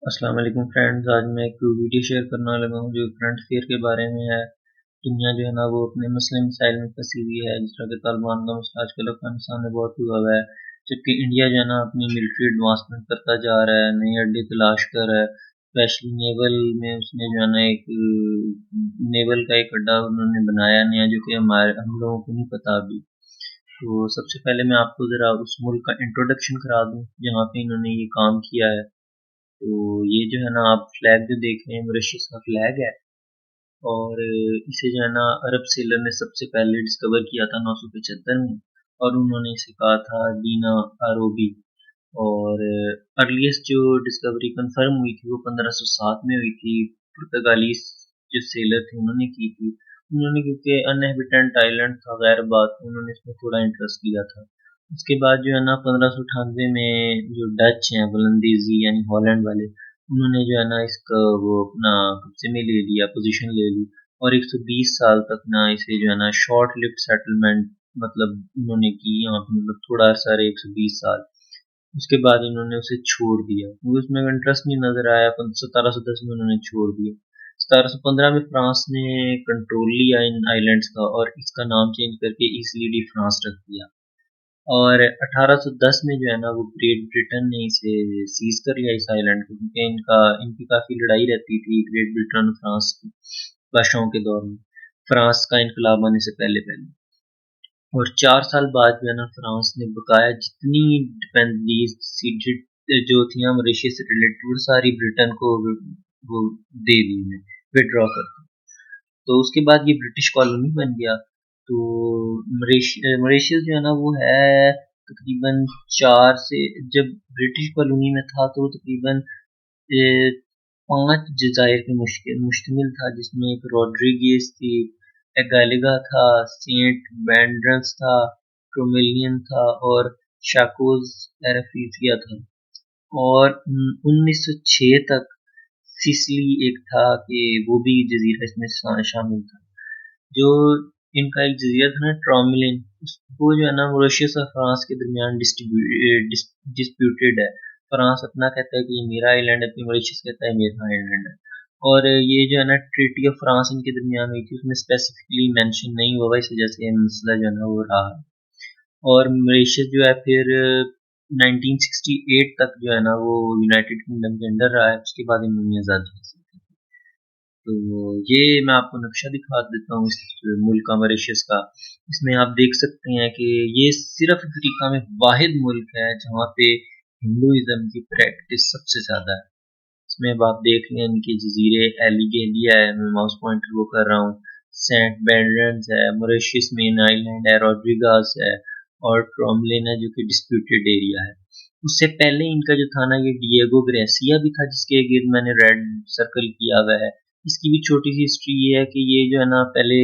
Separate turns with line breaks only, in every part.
अस्सलाम वालेकुम फ्रेंड्स। आज मैं एक वीडियो शेयर करने लगा हूँ जो करंट अफेयर के बारे में है। दुनिया जो है ना वो अपने मुस्लिम मिसाइल में फंसी हुई है, जिस तरह के तालिबान का मसला आजकल अफगानिस्तान में बहुत हुआ हुआ है। जबकि इंडिया जो है ना अपनी मिलिट्री एडवांसमेंट करता जा रहा है, नए अड्डे तलाश कर रहा है। स्पेशली नेवल में उसने जो है ना एक नेवल का एक अड्डा उन्होंने बनाया नया, जो कि हमारे हम लोगों को नहीं पता अभी। तो सबसे पहले मैं आपको ज़रा उस मुल्क का इंट्रोडक्शन करा दूँ जहाँ पे इन्होंने ये काम किया है। तो ये जो है ना आप फ्लैग जो देख रहे हैं मॉरिशस का फ्लैग है। और इसे जो है ना अरब सेलर ने सबसे पहले डिस्कवर किया था 975 में, और उन्होंने इसे कहा था डीना आरोबी। और अर्लीस्ट जो डिस्कवरी कंफर्म हुई थी वो 1507 में हुई थी। पुर्तगाली जो सेलर थे उन्होंने की थी। उन्होंने क्योंकि अनहेबिटेंट आइलैंड था, गैर बात, उन्होंने इसमें थोड़ा इंटरेस्ट लिया था। उसके बाद जो है ना 1598 में जो डच हैं वलंदीजी यानी हॉलैंड वाले, उन्होंने जो है ना इसका वो अपना कब्जे में ले लिया, पोजीशन ले ली। और 120 साल तक ना इसे जो है ना शॉर्ट लिव्ड सेटलमेंट मतलब उन्होंने की यहाँ पे, मतलब थोड़ा अर्सा रहे 120 साल। उसके बाद इन्होंने उसे छोड़ दिया क्योंकि उसमें इंटरेस्ट नहीं नजर आया। 1710 में उन्होंने छोड़ दिया। 1715 में फ्रांस ने कंट्रोल लिया इन आइलैंड्स का और इसका नाम चेंज करके ईस्ट डी फ्रांस रख दिया। और 1810 में जो है ना वो ग्रेट ब्रिटेन ने इसे सीज कर लिया इस आइलैंड को, क्योंकि इनकी काफ़ी लड़ाई रहती थी ग्रेट ब्रिटेन और फ्रांस की बादशाहों के दौर में, फ्रांस का इनकलाब आने से पहले पहले। और 4 साल बाद जो है ना फ्रांस ने बकाया जितनी डिपेंडेंसी जो थी मॉरिशस से रिलेटेड वो सारी ब्रिटेन को वो दे दी उन्हें, विड्रॉ कर दी। तो उसके बाद ये ब्रिटिश कॉलोनी बन गया। तो मॉरिशस जो है ना वो है तकरीबन 4 से, जब ब्रिटिश कॉलोनी में था तो तकरीबन 5 जजायर पे मुश्तमिल था, जिसमें एक रॉड्रिगेज थी, एगालिगा था, सेंट बैंड्रस था, क्रोमेलियन था और शाकोज एरफीफिया था। और 1906 तक सिसिली एक था कि वो भी जजीरा इसमें शामिल था। जो इनका एक जजीरा था ना ट्रोमिलिन, वो जो है ना मॉरिशस और फ्रांस के दरमियान डिस्प्यूटेड है। फ्रांस अपना कहता है कि ये मेरा आइलैंड है, फिर मॉरिशस कहता है मेरा आइलैंड है। और ये जो है ना ट्रीटी ऑफ फ्रांस इनके दरमियान हुई थी, उसमें स्पेसिफिकली मेंशन नहीं हुआ, इस वजह से मसला जो है ना वो रहा। और मॉरिशस जो है फिर 1968 तक जो है ना वो यूनाइटेड किंगडम के अंडर रहा है। उसके बाद इन्होंने आज़ादी हासिल की। तो ये मैं आपको नक्शा दिखा देता हूँ इस मुल्क का, मॉरिशस का। इसमें आप देख सकते हैं कि ये सिर्फ अफ्रीका में वाहिद मुल्क है जहाँ पे हिंदुइज्म की प्रैक्टिस सबसे ज़्यादा है। इसमें अब आप देख लें इनके जजीरे, एलिगेलिया है, मैं माउस पॉइंटर वो कर रहा हूँ, सेंट बेंड्रेंस है, मॉरिशस मेन आइलैंड है, रॉड्रिगास है और ट्रोमलिन है जो कि डिस्प्यूटेड एरिया है। उससे पहले इनका जो था ना ये डिएगो ग्रेसिया भी था, जिसके गिर्द मैंने रेड सर्कल किया हुआ है। इसकी भी छोटी सी हिस्ट्री ये है कि ये जो है ना पहले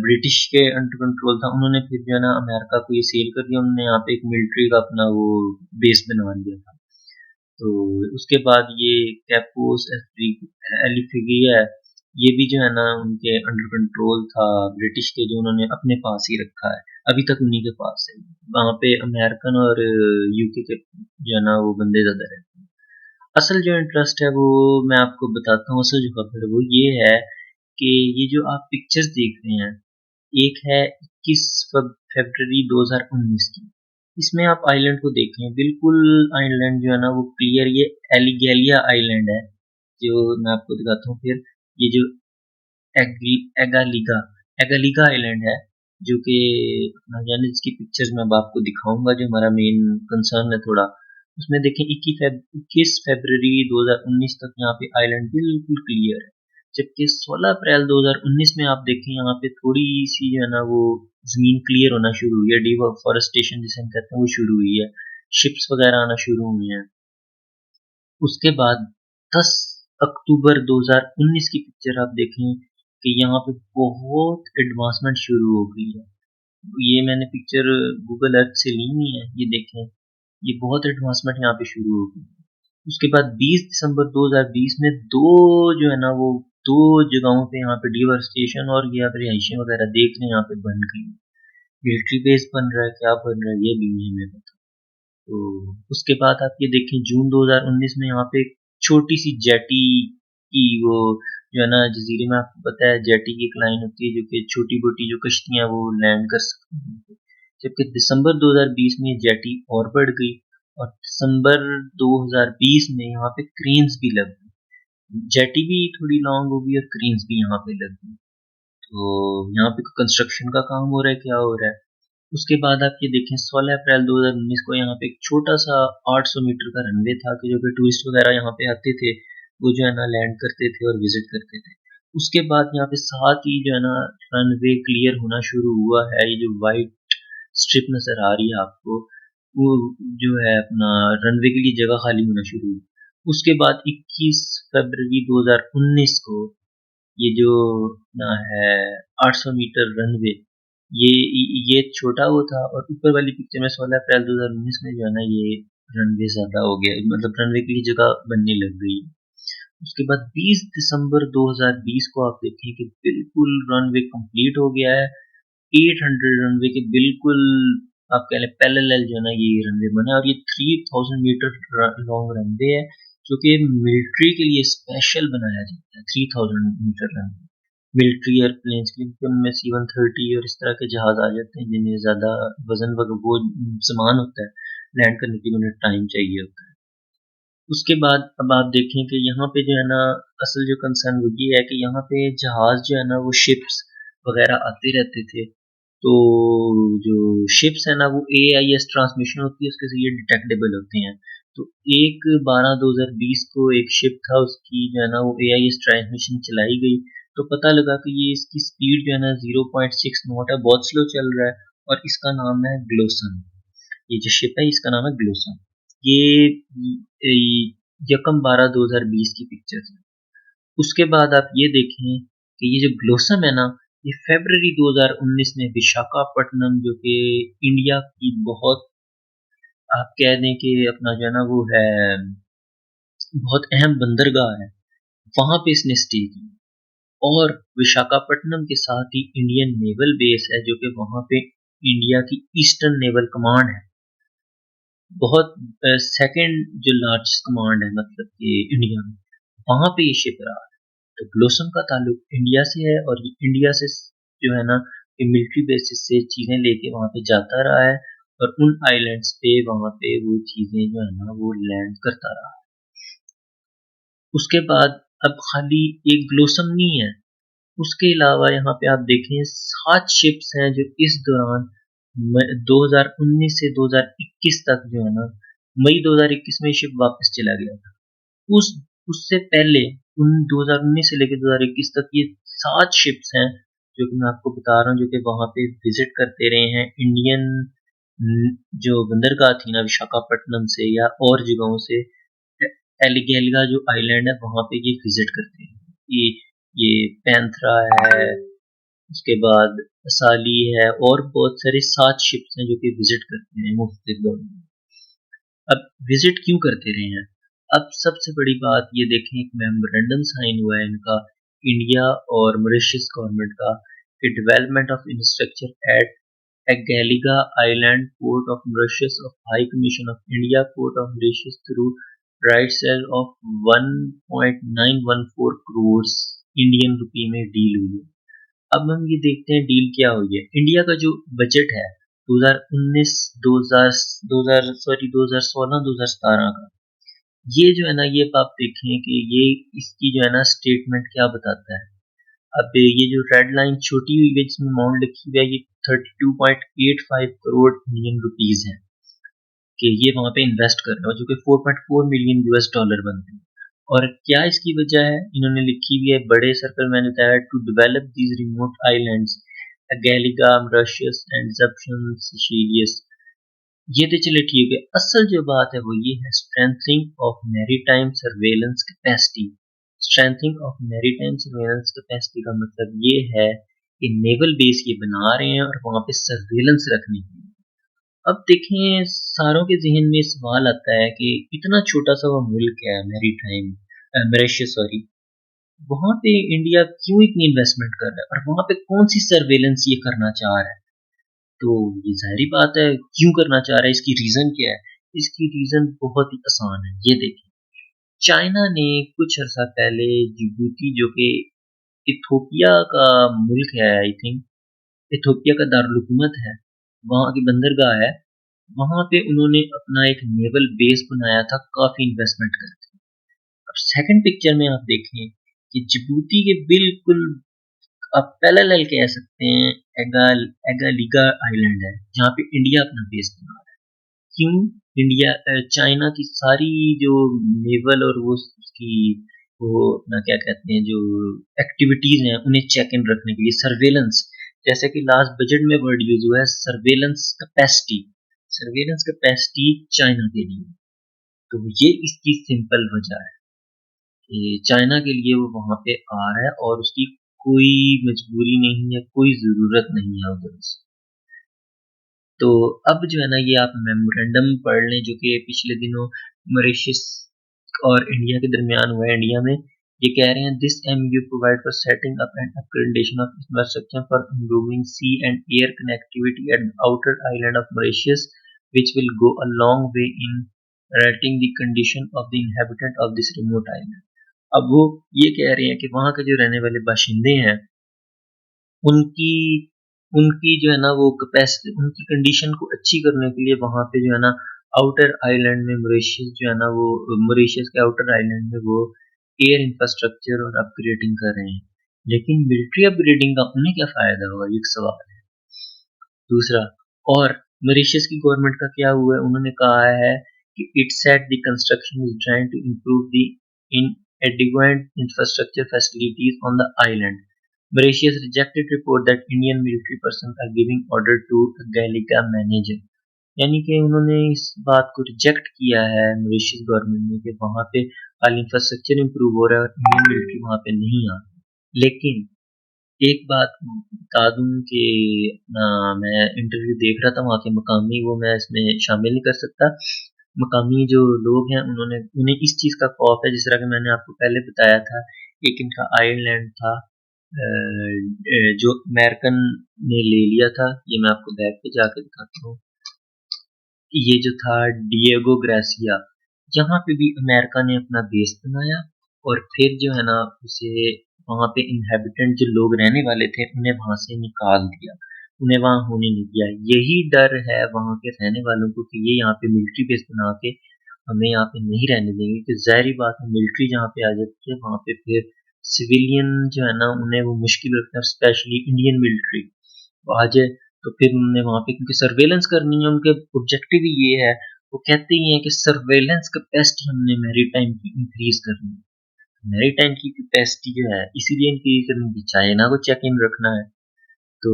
ब्रिटिश के अंडर कंट्रोल था, उन्होंने फिर जो है ना अमेरिका को ये सेल कर दिया, उन्होंने यहाँ पे एक मिलिट्री का अपना वो बेस बनवा लिया था। तो उसके बाद ये कैपोस एलिफिगिया है, ये भी जो है ना उनके अंडर कंट्रोल था ब्रिटिश के, जो उन्होंने अपने पास ही रखा है, अभी तक उन्हीं के पास है। वहाँ पे अमेरिकन और यूके के जो है ना वो बंदे ज़्यादा रहते हैं। असल जो इंटरेस्ट है वो मैं आपको बताता हूँ, असल जो खबर है वो ये है कि ये जो आप पिक्चर्स देख रहे हैं, एक है 21 फरवरी 2019 की। इसमें आप आइलैंड को देखें, बिल्कुल आइलैंड जो है ना वो क्लियर ये एलिगेलिया आइलैंड है, जो मैं आपको दिखाता हूँ फिर। ये जो एगालिगा एगालिगा आइलैंड है, जो कि यानी जिसकी पिक्चर्स मैं अब आपको दिखाऊंगा, जो हमारा मेन कंसर्न है थोड़ा। उसमें देखें 21 फरवरी 2019 तक यहाँ पे आइलैंड बिल्कुल क्लियर है। जबकि 16 अप्रैल 2019 में आप देखें यहाँ पे थोड़ी सी जो है ना वो जमीन क्लियर होना शुरू हुई है, डिफॉरेस्टेशन जिसे हम कहते हैं वो शुरू हुई है, शिप्स वगैरह आना शुरू हुई हैं। उसके बाद 10 अक्टूबर 2019 की पिक्चर आप देखें कि यहाँ पे बहुत एडवांसमेंट शुरू हो गई है। ये मैंने पिक्चर गूगल अर्थ से ली हुई है, ये देखें, ये बहुत एडवांसमेंट यहाँ पे शुरू हो गई। उसके बाद 20 दिसंबर 2020 में दो जो है ना वो दो जगहों पे यहाँ पे डिफॉरेस्टेशन और यहाँ पे रिहाइशें वगैरह देख रहे हैं, यहाँ पे बन गई। मिलिट्री बेस बन रहा है, क्या बन रहा है ये भी नहीं हमें पता। तो उसके बाद आप ये देखें जून 2019 में यहाँ पे एक छोटी सी जेटी की वो जो है ना जजीरे में, आपको पता है जेटी की एक लाइन होती है जो कि छोटी मोटी जो कश्तियां वो लैंड कर सकती हैं। जबकि दिसंबर 2020 में जेटी और बढ़ गई और दिसंबर 2020 में यहाँ पे क्रेन्स भी लग गई, जेटी भी थोड़ी लॉन्ग होगी और क्रेन्स भी यहाँ पे लग गई। तो यहाँ पे कंस्ट्रक्शन का काम हो रहा है, क्या हो रहा है। उसके बाद आप ये देखें 16 अप्रैल 2019 को यहाँ पे एक छोटा सा 800 मीटर का रनवे था कि जो कि टूरिस्ट वगैरह यहाँ पे आते थे, वो जो है ना लैंड करते थे और विजिट करते थे। उसके बाद यहाँ पे साथ ही जो है ना रनवे क्लियर होना शुरू हुआ है। ये जो वाइट स्ट्रिप नजर आ रही है आपको, वो जो है अपना रनवे के लिए जगह खाली होना शुरू हुई। उसके बाद 21 फरवरी 2019 को ये जो ना है 800 मीटर रनवे, ये ये छोटा वो था और ऊपर वाली पिक्चर में 16 अप्रैल 2019 में जो है ना ये रनवे ज्यादा हो गया, मतलब रनवे के लिए जगह बनने लग गई। उसके बाद 20 दिसंबर 2020 को आप देखें कि बिल्कुल रनवे कंप्लीट हो गया है। 800 रनवे के बिल्कुल आप कह लें पैरेलल जो है ना ये रनवे बना है और ये 3000 मीटर लॉन्ग रनवे है जो कि मिलिट्री के लिए स्पेशल बनाया जाता है। 3000 मीटर रनवे मिलिट्री एयरप्लेन्स के लिए, उनमें C-130 और इस तरह के जहाज आ जाते हैं जिन्हें ज़्यादा वजन वो सामान होता है, लैंड करने के लिए उन्हें टाइम चाहिए होता है। उसके बाद अब आप देखें कि यहाँ पे जो है ना असल जो कंसर्न वो ये है कि यहाँ पे जहाज जो है ना वो शिप्स वगैरह आते रहते थे। तो जो शिप्स है ना वो AIS ट्रांसमिशन होती है उसके जरिए डिटेक्टेबल होते हैं। तो 1/12/2020 को एक शिप था, उसकी जो है ना वो AIS ट्रांसमिशन चलाई गई तो पता लगा कि ये इसकी स्पीड जो है ना 0.6 नॉट है, बहुत स्लो चल रहा है और इसका नाम है ग्लोसन। ये जो शिप है इसका नाम है ग्लोसन। ये यकम 12/2020 की पिक्चर है। उसके बाद आप ये देखें कि ये जो ग्लोसम है ना ये फरवरी 2019 में विशाखापट्टनम जो कि इंडिया की बहुत आप कह दें कि अपना जो है ना वो है बहुत अहम बंदरगाह है, वहां पे इसने स्टे की। और विशाखापट्टनम के साथ ही इंडियन नेवल बेस है जो कि वहां पे इंडिया की ईस्टर्न नेवल कमांड है, बहुत सेकंड जो लार्जेस्ट कमांड है मतलब कि इंडिया में, वहां पे ये शिप रहा है। तो ब्लोसम का ताल्लुक इंडिया से है और ये इंडिया से जो है ना ये मिलिट्री बेसिस से चीजें लेके वहां पे जाता रहा है और उन आइलैंड्स पे वहां पे वो चीजें जो है ना वो लैंड करता रहा। उसके बाद अब खाली एक ग्लोसम नहीं है, उसके अलावा यहाँ पे आप देखें 7 शिप्स हैं जो इस दौरान 2019 से 2021 तक जो है ना मई 2021 में शिप वापस चला गया था। उस उससे पहले उन 2019 से लेकर 2021 तक ये 7 शिप्स हैं जो कि मैं आपको बता रहा हूँ जो कि वहां पे विजिट करते रहे हैं इंडियन जो बंदरगाह थी ना विशाखापट्टनम से या और जगहों से। एलिगेलिगा जो आइलैंड है वहां पे ये विजिट करते हैं। ये पैंथरा है, उसके बाद असाली है और बहुत सारे 7 शिप्स हैं जो कि विजिट करते हैं मुख्तलिफ दौर में। अब विजिट क्यों करते रहे हैं, अब सबसे बड़ी बात ये देखें एक मेमोरेंडम साइन हुआ है इनका इंडिया और मॉरिशस गवर्नमेंट का कि development of infrastructure at Agalega island port of Mauritius of high commission of India port of Mauritius through right sale ऑफ 1.914 करोड़ इंडियन रुपये में डील हुई है। अब हम ये देखते हैं डील क्या हुई है। इंडिया का जो बजट है 2019 2000 सॉरी 2016 2017 का, ये जो है ना ये आप देखें कि ये इसकी जो है ना स्टेटमेंट क्या बताता है। अब ये जो रेड लाइन छोटी हुई है जिसमें अमाउंट लिखी हुई है ये 32.85 करोड़ इंडियन रुपीज है कि ये वहां पे इन्वेस्ट कर रहे हो जो कि 4.4 मिलियन US डॉलर बनते हैं। और क्या इसकी वजह है इन्होंने लिखी हुई है बड़े सर्कल मैंने बताया to develop these remote islands Agalega Mauritius and Assumption Seychelles. ये तो चले ठीक है, असल जो बात है वो ये है strengthening of maritime surveillance capacity. Strengthening of maritime surveillance capacity का मतलब ये है कि नेवल बेस ये बना रहे हैं और वहां पे सर्वेलेंस रखने के लिए। अब देखें सारों के जहन में सवाल आता है कि इतना छोटा सा वो मुल्क है मैरीटाइम मॉरिशस सॉरी, वहां पे इंडिया क्यों इतनी इन्वेस्टमेंट कर रहा है और वहां पे कौन सी सर्वेलेंस ये करना चाह रहा है। तो ये ज़ाहिर बात है क्यों करना चाह रहा है, इसकी रीज़न क्या है? इसकी रीज़न बहुत ही आसान है, ये देखिए। चाइना ने कुछ अर्सा पहले जिबूती जो कि इथोपिया का मुल्क है आई थिंक, इथोपिया का दारुल-हुकूमत है, वहाँ की बंदरगाह है, वहाँ पे उन्होंने अपना एक नेवल बेस बनाया था काफ़ी इन्वेस्टमेंट करके। अब सेकंड पिक्चर में आप देखें कि जिबूती के बिल्कुल आप पैरेलल कह सकते हैं एगालिगा आइलैंड है, जहाँ पे इंडिया अपना बेस बना रहा है। क्यों? इंडिया चाइना की सारी जो नेवल और वो उसकी वो अपना क्या कहते हैं जो एक्टिविटीज हैं उन्हें चेक इन रखने के लिए सर्वेलेंस, जैसे कि लास्ट बजट में वर्ड यूज हुआ है सर्वेलेंस कैपेसिटी चाइना के लिए। तो ये इसकी सिंपल वजह है कि चाइना के लिए वो वहां पे आ रहा है और उसकी कोई मजबूरी नहीं है, कोई ज़रूरत नहीं है उधर से। तो अब जो है ना ये आप मेमोरेंडम पढ़ लें जो कि पिछले दिनों मॉरिशस और इंडिया के दरमियान हुआ है। इंडिया में ये कह रहे हैं this MOU provide for setting up and upgradation of infrastructure for improving sea and air connectivity at the outer island of Mauritius which will go a long way in rating the condition of the inhabitant of this remote island। अब वो ये कह रहे हैं कि वहाँ के जो रहने वाले बाशिंदे हैं उनकी उनकी जो है ना वो कैपेसिटी उनकी कंडीशन को अच्छी करने के लिए वहाँ पे जो है ना आउटर आइलैंड में मॉरिशस जो है ना वो मॉरिशस के आउटर आइलैंड में वो एयर इंफ्रास्ट्रक्चर और अपग्रेडिंग कर रहे हैं। लेकिन मिलिट्री अपग्रेडिंग का उन्हें क्या फ़ायदा होगा, ये एक सवाल है। दूसरा, और मॉरिशस की गवर्नमेंट का क्या हुआ है, उन्होंने कहा है कि it set the construction is trying to improve the inadequate infrastructure facilities on the island। Mauritius rejected report that Indian military personnel are giving order to a Gallica manager। यानी कि उन्होंने इस बात को रिजेक्ट किया है मॉरिशस गवर्नमेंट ने कि वहाँ पे हाल इंफ्रास्ट्रक्चर इम्प्रूव हो रहा है और इंडियन मिलिट्री वहाँ पे नहीं आ रही। लेकिन एक बात बता दूं कि अपना मैं इंटरव्यू देख रहा था वहाँ के मकामी, वो मैं इसमें शामिल नहीं कर सकता। मकामी जो लोग हैं उन्होंने उन्हें इस चीज़ का खौफ है, जिस तरह कि मैंने आपको पहले बताया था, एक इनका आयरलैंड था जो अमेरिकन ने ले लिया था। ये मैं आपको बैक पे जाके दिखाता हूँ। ये जो था डिएगो ग्रासिया, यहाँ पे भी अमेरिका ने अपना बेस बनाया और फिर जो है ना उसे वहाँ पे इनहेबिटेंट जो लोग रहने वाले थे उन्हें वहाँ से निकाल दिया, उन्हें वहाँ होने नहीं दिया। यही डर है वहाँ के रहने वालों को कि ये यहाँ पे मिलिट्री बेस बना के हमें यहाँ पे नहीं रहने देंगे, कि ज़ाहिर बात है मिलिट्री जहाँ पे आ जाती है वहाँ पे फिर सिविलियन जो है ना उन्हें वो मुश्किल लगता है, स्पेशली इंडियन मिलिट्री आ जाए तो फिर उन्होंने वहाँ पे क्योंकि सर्वेलेंस करनी है, उनके ऑब्जेक्टिव ही ये है। वो कहते ही हैं कि सर्वेलेंस कैपेसिटी हमने मैरी टाइम की इंक्रीज करनी है। मैरी टाइम की कैपेसिटी जो है इसीलिए इंक्रीज करनी थी, चाइना को चेक इन रखना है। तो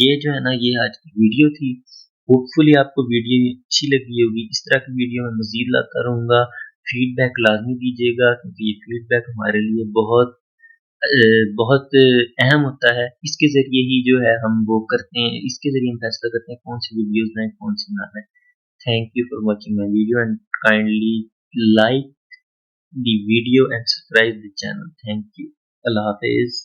ये जो है ना ये आज की वीडियो थी। होपफुली आपको वीडियो अच्छी लगी होगी। इस तरह की वीडियो मैं मजीद लाता रहूँगा। फीडबैक लाजमी दीजिएगा क्योंकि ये फीडबैक हमारे लिए बहुत बहुत अहम होता है। इसके ज़रिए ही जो है हम वो करते हैं, इसके ज़रिए हम फैसला करते हैं कौन सी वीडियोज़ लाएँ, कौन सी ना लाएँ। Thank you for watching my video and kindly like the video and subscribe the channel. Thank you. अल्लाह हाफ़िज़।